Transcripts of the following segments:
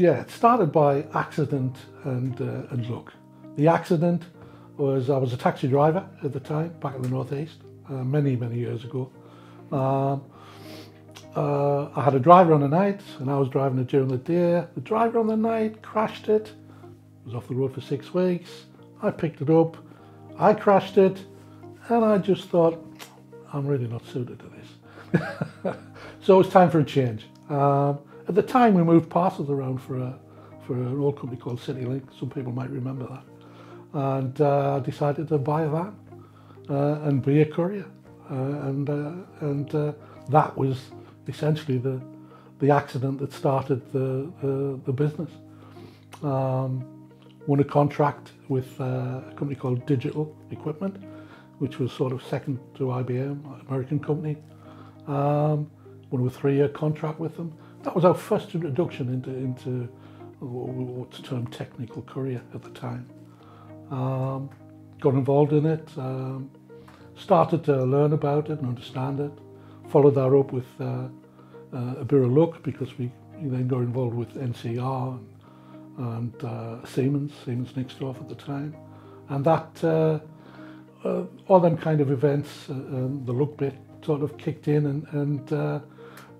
Yeah, it started by accident and luck. The accident was I was a taxi driver at the time, back in the northeast, many years ago. Um, I had a driver on the night, and I was driving it during the day. The driver on the night crashed it. Was off the road for 6 weeks. I picked it up. I crashed it, and I just thought, I'm really not suited to this. So it was time for a change. At the time, we moved parcels around for an old company called CityLink. Some people might remember that. And I decided to buy a van and be a courier. And that was essentially the accident that started the business. Won a contract with a company called Digital Equipment, which was sort of second to IBM, American company. Won a 3-year contract with them. That was our first introduction into what's termed technical courier at the time. Got involved in it, started to learn about it and understand it. Followed that up with a bit of luck, because we then got involved with NCR and Siemens Nixdorf at the time. And that, all them kind of events, the luck bit sort of kicked in, and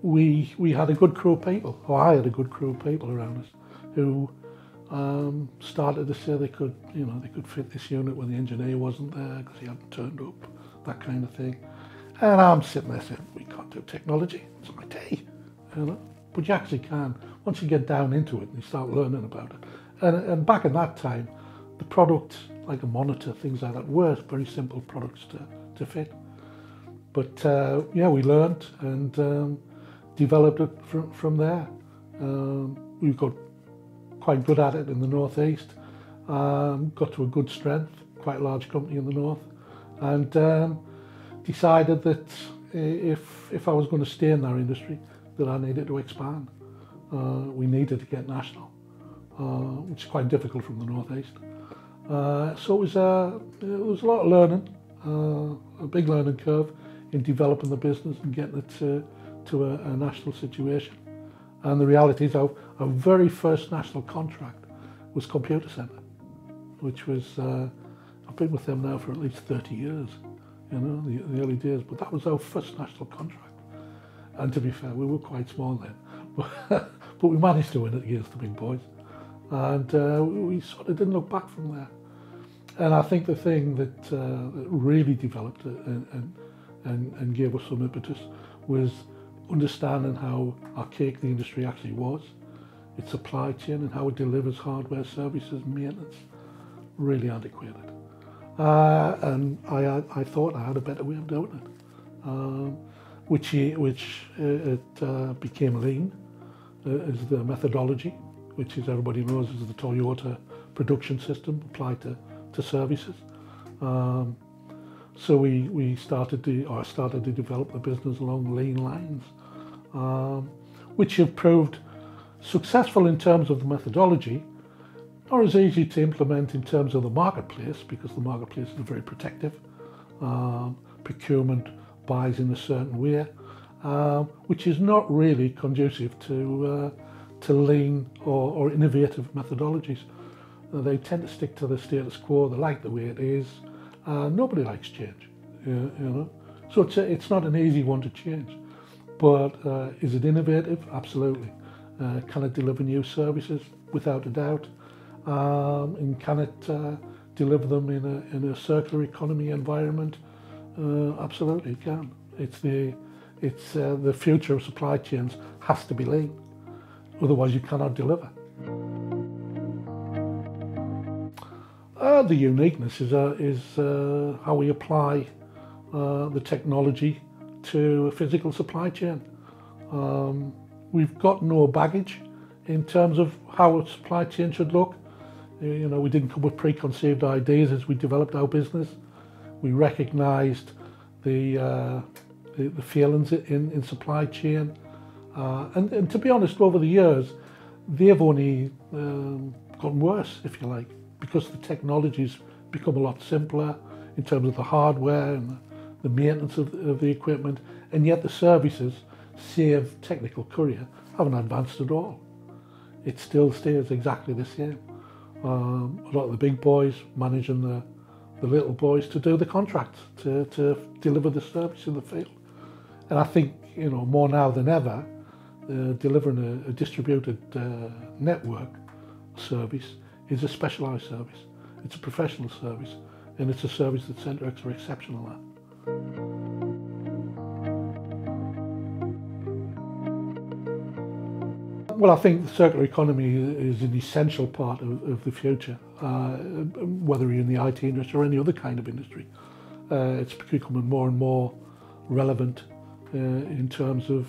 we had a good crew of people, or I had a good crew of people around us who started to say they could fit this unit when the engineer wasn't there because he hadn't turned up, that kind of thing. And I'm sitting there saying, we can't do technology, it's my day, But you actually can, once you get down into it and you start learning about it. And back in that time, the product, like a monitor, things like that, were very simple products to fit. But we learned and developed it from there. We got quite good at it in the northeast, got to a good strength, quite a large company in the north, and decided that if I was going to stay in that industry, that I needed to expand. We needed to get national, which is quite difficult from the northeast. So it was a lot of learning, a big learning curve in developing the business and getting it to a national situation. And the reality is our very first national contract was Computer Centre, which was, I've been with them now for at least 30 years, the early days, but that was our first national contract. And to be fair, we were quite small then, but we managed to win it against the big boys. And we sort of didn't look back from there. And I think the thing that really developed it and gave us some impetus was understanding how archaic the industry actually was, its supply chain and how it delivers hardware, services and maintenance, really antiquated. And I thought I had a better way of doing it, which became lean as the methodology, which is, everybody knows, is the Toyota production system applied to services. So we started to develop the business along lean lines, which have proved successful in terms of the methodology, not as easy to implement in terms of the marketplace, because the marketplace is very protective. Procurement buys in a certain way, which is not really conducive to lean or innovative methodologies. They tend to stick to the status quo. They like the way it is. Nobody likes change, So it's not an easy one to change. But is it innovative? Absolutely. Can it deliver new services? Without a doubt. And can it deliver them in a circular economy environment? Absolutely, it can. It's the future of supply chains has to be lean. Otherwise, you cannot deliver. The uniqueness is how we apply the technology to a physical supply chain. We've got no baggage in terms of how a supply chain should look. We didn't come with preconceived ideas as we developed our business. We recognised the failings in supply chain, and to be honest, over the years, they've only gotten worse, if you like, because the technology's become a lot simpler in terms of the hardware and the maintenance of the equipment, and yet the services, save technical courier, haven't advanced at all. it still stays exactly the same. A lot of the big boys managing the little boys to do the contracts, to deliver the service in the field. And I think, more now than ever, delivering a distributed network service is a specialised service. It's a professional service, and it's a service that Centrex are exceptional at. Well, I think the circular economy is an essential part of the future, whether you're in the IT industry or any other kind of industry. It's becoming more and more relevant in terms of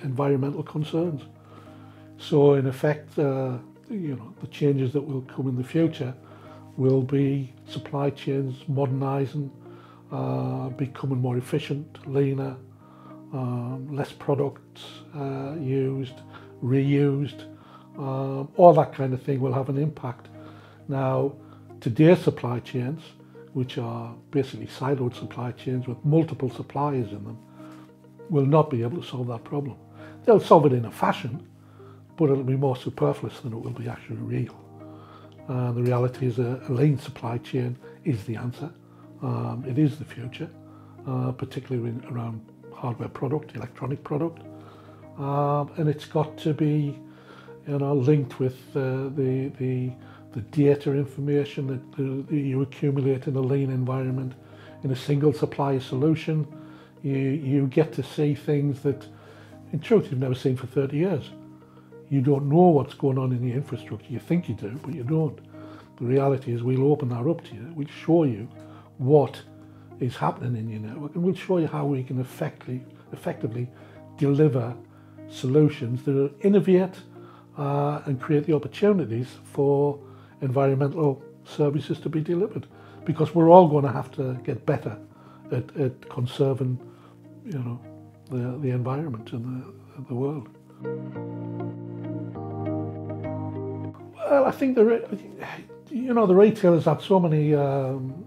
environmental concerns. So in effect, the changes that will come in the future will be supply chains modernising, becoming more efficient, leaner, less products used, reused, all that kind of thing will have an impact. Now, today's supply chains, which are basically siloed supply chains with multiple suppliers in them, will not be able to solve that problem. They'll solve it in a fashion, but it'll be more superfluous than it will be actually real. The reality is a lean supply chain is the answer. It is the future, particularly around hardware product, electronic product, and it's got to be, linked with the data information that you accumulate in a lean environment. In a single supplier solution, you get to see things that, in truth, you've never seen for 30 years. You don't know what's going on in the infrastructure. You think you do, but you don't. The reality is we'll open that up to you. We'll show you what is happening in your network, and we'll show you how we can effectively deliver solutions that innovate and create the opportunities for environmental services to be delivered, because we're all going to have to get better at conserving, the environment and the world. Well, I think the retailers had so many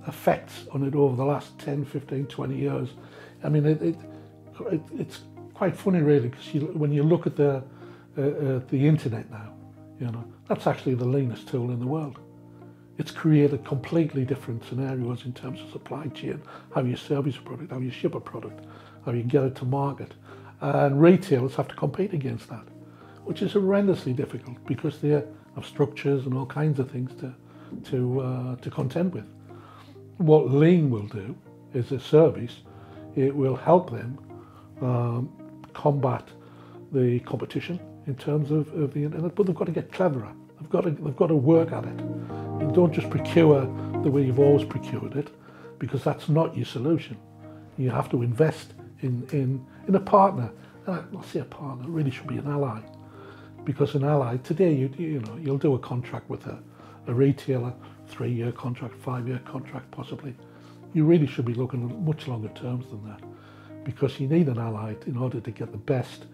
effects on it over the last 10, 15, 20 years. I mean, it's quite funny, really, because when you look at the internet now, that's actually the leanest tool in the world. It's created completely different scenarios in terms of supply chain, how you service a product, how you ship a product, how you get it to market. And retailers have to compete against that, which is horrendously difficult because they have structures and all kinds of things to contend with. What lean will do is a service. It will help them combat the competition in terms of the internet, but they've got to get cleverer. They've got to work at it. You don't just procure the way you've always procured it, because that's not your solution. You have to invest in a partner. I'll say a partner, it really should be an ally, because an ally today, you'll do a contract with a retailer, 3-year contract, 5-year contract possibly. You really should be looking at much longer terms than that, because you need an ally in order to get the best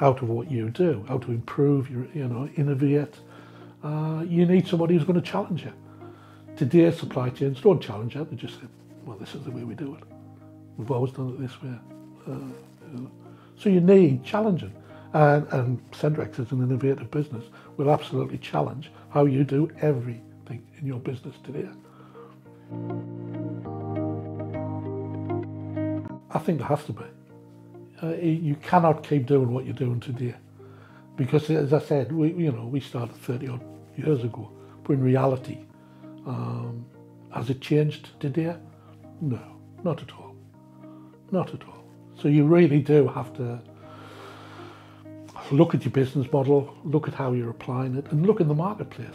out of what you do, how to improve, innovate. You need somebody who's going to challenge you. Today's supply chains don't challenge you. They just say, well, this is the way we do it. We've always done it this way. So you need challenging. And Centrex, as an innovative business, will absolutely challenge how you do everything in your business today. I think there has to be. You cannot keep doing what you're doing today, because, as I said, we started 30 odd years ago, but in reality, has it changed today? No, not at all, not at all. So you really do have to look at your business model, look at how you're applying it, and look in the marketplace.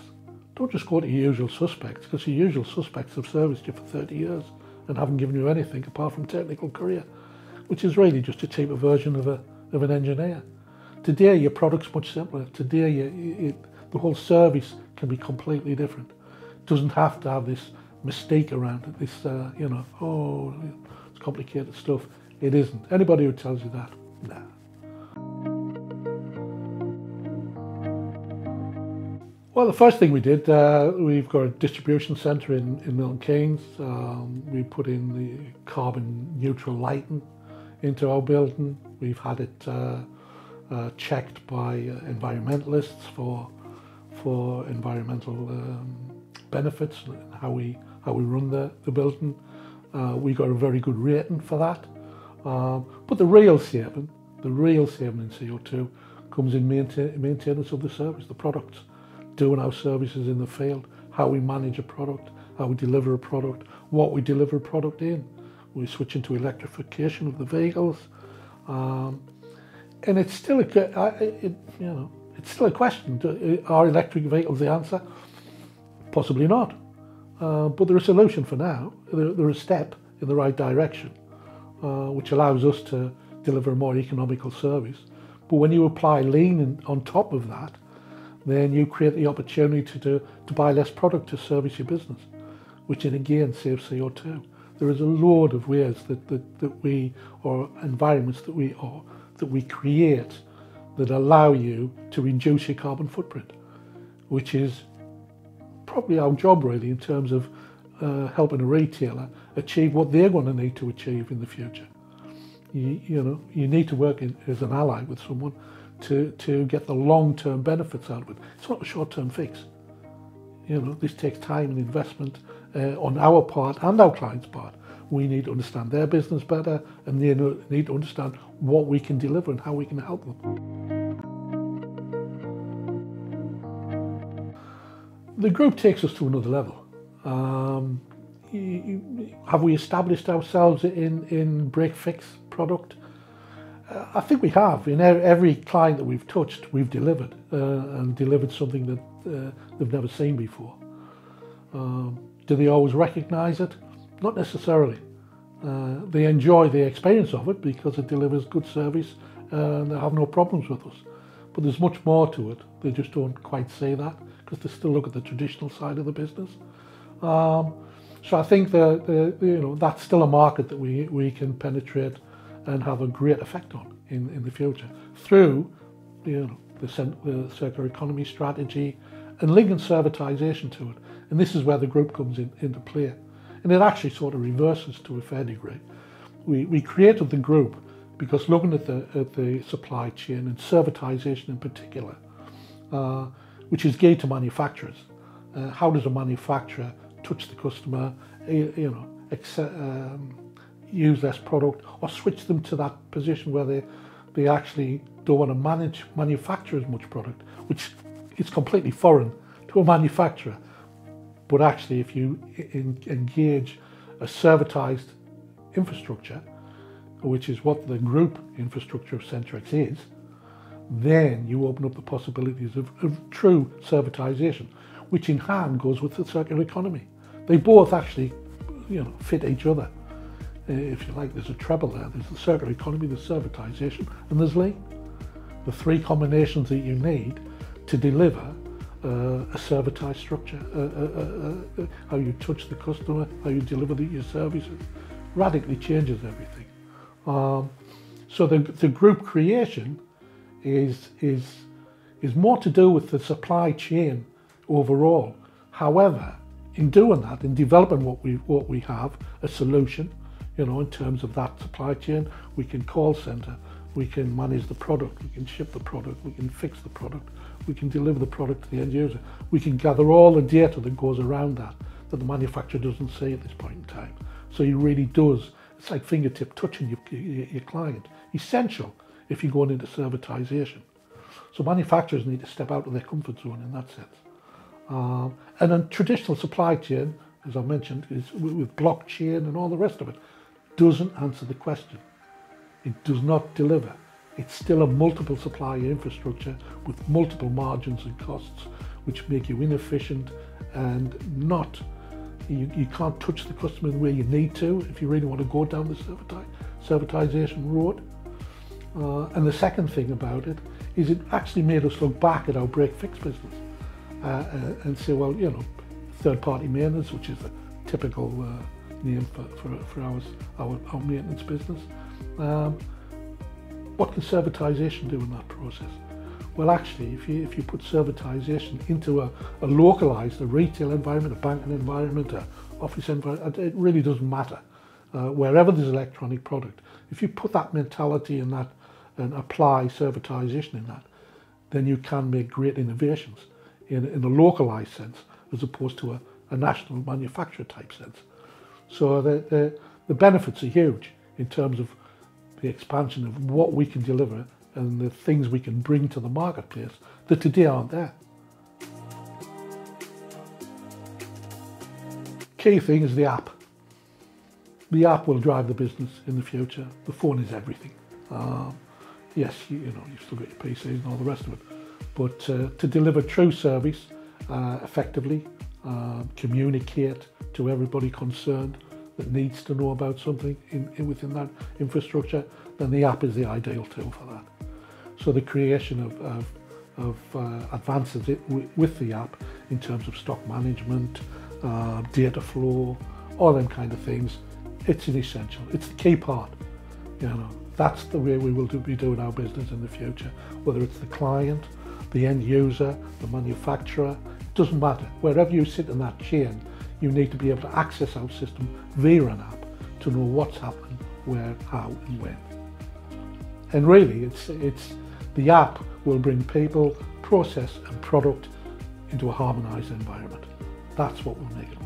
Don't just go to your usual suspects, because your usual suspects have serviced you for 30 years and haven't given you anything apart from technical career, which is really just a cheaper version of an engineer. Today, your product's much simpler. Today, the whole service can be completely different. It doesn't have to have this mystique around it, this, it's complicated stuff. It isn't. Anybody who tells you that, nah. Well, the first thing we did, we've got a distribution centre in Milton Keynes. We put in the carbon neutral lighting into our building. We've had it checked by environmentalists for environmental benefits and how we run the building. We got a very good rating for that. But the real saving in CO2 comes in maintenance of the service, the products, doing our services in the field, how we manage a product, how we deliver a product, what we deliver a product in. We're switching to electrification of the vehicles, and it's still it's still a question. Are electric vehicles the answer? Possibly not, but they're a solution for now. They're a step in the right direction, which allows us to deliver a more economical service. But when you apply lean on top of that, then you create the opportunity to buy less product to service your business, which then again saves CO2. There is a load of ways that we, or environments that we create that allow you to reduce your carbon footprint, which is probably our job really in terms of helping a retailer achieve what they're going to need to achieve in the future. You need to work as an ally with someone to get the long-term benefits out of it. It's not a short-term fix. This takes time and investment on our part and our clients' part. We need to understand their business better, and they need to understand what we can deliver and how we can help them. The group takes us to another level. Have we established ourselves in break-fix product? I think we have. In every client that we've touched, we've delivered and delivered something that they've never seen before. Do they always recognise it? Not necessarily. They enjoy the experience of it because it delivers good service and they have no problems with us. But there's much more to it. They just don't quite say that because they still look at the traditional side of the business. So I think that's still a market that we can penetrate and have a great effect on in the future through the circular economy strategy and linking servitization to it. And this is where the group comes into play. And it actually sort of reverses to a fair degree. We created the group because looking at the supply chain and servitization in particular, which is geared to manufacturers. How does a manufacturer touch the customer, use less product, or switch them to that position where they actually don't want to manufacture as much product, which is completely foreign to a manufacturer. But actually, if you engage a servitized infrastructure, which is what the group infrastructure of Centrex is, then you open up the possibilities of true servitization, which in hand goes with the circular economy. They both actually, fit each other. If you like, there's a treble there. There's the circular economy, there's servitization, and there's lean. The three combinations that you need to deliver a servitized structure, how you touch the customer, how you deliver your services, radically changes everything. So the group creation is more to do with the supply chain overall. However, in doing that, in developing what we have, a solution, in terms of that supply chain, we can call center, we can manage the product, we can ship the product, we can fix the product, we can deliver the product to the end user. We can gather all the data that goes around that the manufacturer doesn't see at this point in time. So he really does, it's like fingertip touching your client. Essential if you're going into servitization. So manufacturers need to step out of their comfort zone in that sense. And then traditional supply chain, as I mentioned, is with blockchain and all the rest of it, doesn't answer the question. It does not deliver. It's still a multiple supplier infrastructure with multiple margins and costs, which make you inefficient and not, you can't touch the customer the way you need to if you really want to go down the servitization road. And the second thing about it is it actually made us look back at our break-fix business and say, well, third-party maintenance, which is a typical name for our maintenance business. What can servitization do in that process? Well, actually, if you put servitization into a localized, a retail environment, a banking environment, a office environment, it really doesn't matter. Wherever there's electronic product, if you put that mentality and and apply servitization in that, then you can make great innovations in a localized sense as opposed to a national manufacturer type sense. So the benefits are huge in terms of the expansion of what we can deliver and the things we can bring to the marketplace that today aren't there. Key thing is the app. The app will drive the business in the future. The phone is everything. Yes, you've still got your PCs and all the rest of it, but to deliver true service effectively, communicate to everybody concerned that needs to know about something within that infrastructure, then the app is the ideal tool for that. So the creation of advances with the app in terms of stock management, data flow, all them kind of things, it's an essential. It's the key part. That's the way we will be doing our business in the future. Whether it's the client, the end user, the manufacturer, it doesn't matter. Wherever you sit in that chain, you need to be able to access our system via an app to know what's happening, where, how, and when. And really, it's the app will bring people, process, and product into a harmonized environment. That's what will make it